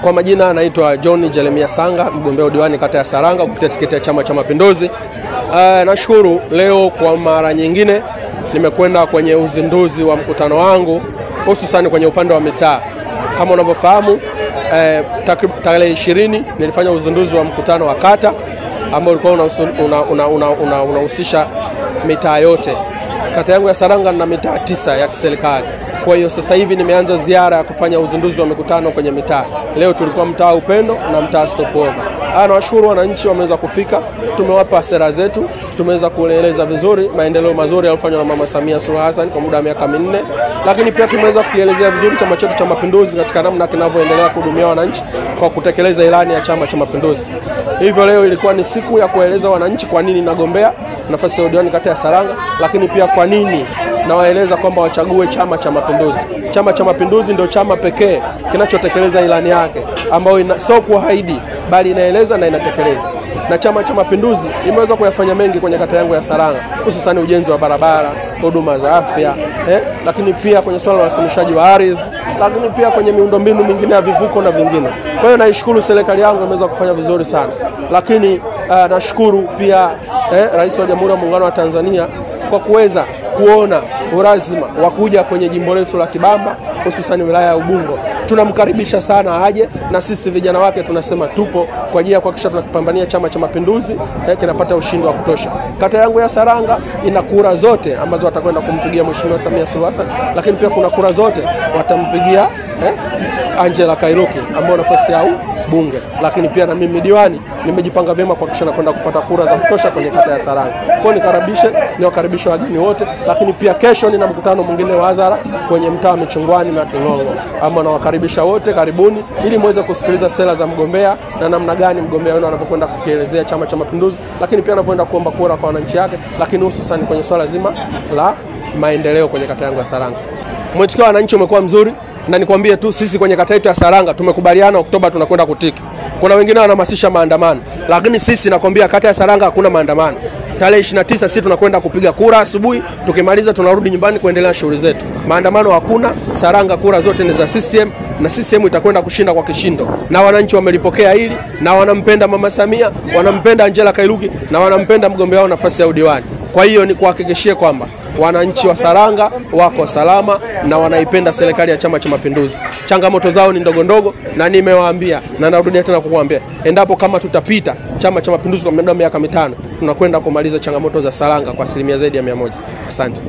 Kwa majina naitwa John Jeremia Sanga, mgombea udiwani kata ya Saranga kupitia tiketi ya Chama cha Mapinduzi. Nashukuru leo kwa mara nyingine nimekwenda kwenye uzinduzi wa mkutano wangu hususan kwenye upande wa mitaa. Kama unavyofahamu, tarehe 20 nilifanya uzinduzi wa mkutano wa kata ambao ulikuwa unahusisha mitaa yote. Kata yangu ya Saranga na mitaa 9 ya kiserikali. Kwa hiyo sasa hivi nimeanza ziara ya kufanya uzinduzi wa mikutano kwenye mitaa. Leo tulikuwa mtaa Upendo na mtaa Stopover. Nawashukuru wananchi wameweza kufika. Tumewapa sera zetu, tumeweza kueleza vizuri maendeleo mazuri yaliyofanywa na Mama Samia Suluhu Hassan kwa muda wa miaka 4. Lakini pia tumeweza kuelezea vizuri chama chetu cha Mapinduzi katika namna kinavyoendelea kuhudumia wananchi kwa kutekeleza ilani ya Chama cha Mapinduzi. Hivyo leo ilikuwa ni siku ya kueleza wananchi kwa nini nagombea nafasi ya udiwani kata ya Saranga, lakini pia kwa nini nawaeleza kwamba wachague Chama cha Mapinduzi. Chama cha Mapinduzi ndio chama pekee kinachotekeleza ilani yake ambayo sio kuahidi bali inaeleza na inatekeleza. Na Chama cha Mapinduzi imeweza kuyafanya mengi kwenye kata yangu ya Saranga, hususan ujenzi wa barabara, huduma za afya, lakini pia kwenye swala la urasimishaji wa ardhi, lakini pia kwenye miundombinu mingine ya vivuko na vingine. Kwa hiyo naishukuru serikali yangu imeweza kufanya vizuri sana. Lakini nashukuru pia Rais wa Jamhuri ya Muungano wa Tanzania kwa kuweza kuona urazima wa kuja kwenye jimbo letu la Kibamba, hususan wilaya ya Ubungo. Tunamkaribisha sana aje, na sisi vijana wake tunasema tupo kwa ajili ya kuhakikisha tunakipambania Chama cha Mapinduzi kinapata ushindi wa kutosha. Kata yangu ya Saranga ina kura zote ambazo watakwenda kumpigia Mheshimiwa Samia Suluhu Hassan, lakini pia kuna kura zote watampigia Angela Kairuki ambao nafasi yao bunge. Lakini pia na mimi diwani nimejipanga vyema kuhakikisha na kwenda kupata kura za kutosha kwenye kata ya Saranga. Kwa niwakaribishe wageni wote, lakini pia kesho nina mkutano mwingine wa hadhara kwenye mtaa wa Michungwani na Kingongo. Ama nawakaribisha wote, karibuni ili muweze kusikiliza sera za mgombea na namna gani mgombea wenu anapokwenda kukielezea Chama cha Mapinduzi, lakini pia anapoenda kuomba kura kwa wananchi yake, lakini hususan kwenye swala zima la maendeleo kwenye kata yangu ya Saranga. Mwitikio wa wananchi umekuwa mzuri, na nikwambie tu sisi kwenye kata yetu ya Saranga tumekubaliana Oktoba tunakwenda kutiki. Kuna wengine wanahamasisha maandamano, lakini sisi nakwambia kata ya Saranga hakuna maandamano. Tarehe 29 sisi tunakwenda kupiga kura asubuhi, tukimaliza tunarudi nyumbani kuendelea shughuli zetu. Maandamano hakuna. Saranga kura zote ni za CCM na CCM itakwenda kushinda kwa kishindo. Na wananchi wamelipokea hili na wanampenda Mama Samia, wanampenda Angela Kairuki na wanampenda mgombea wao nafasi ya udiwani. Kwa hiyo ni kuhakikishia kwamba wananchi wa Saranga wako salama na wanaipenda serikali ya Chama cha Mapinduzi. Changamoto zao ni ndogo ndogo, na nimewaambia na narudia tena kukuambia, endapo kama tutapita Chama cha Mapinduzi kwa muda wa miaka 5, tunakwenda kumaliza changamoto za Saranga kwa asilimia zaidi ya 100. Asante.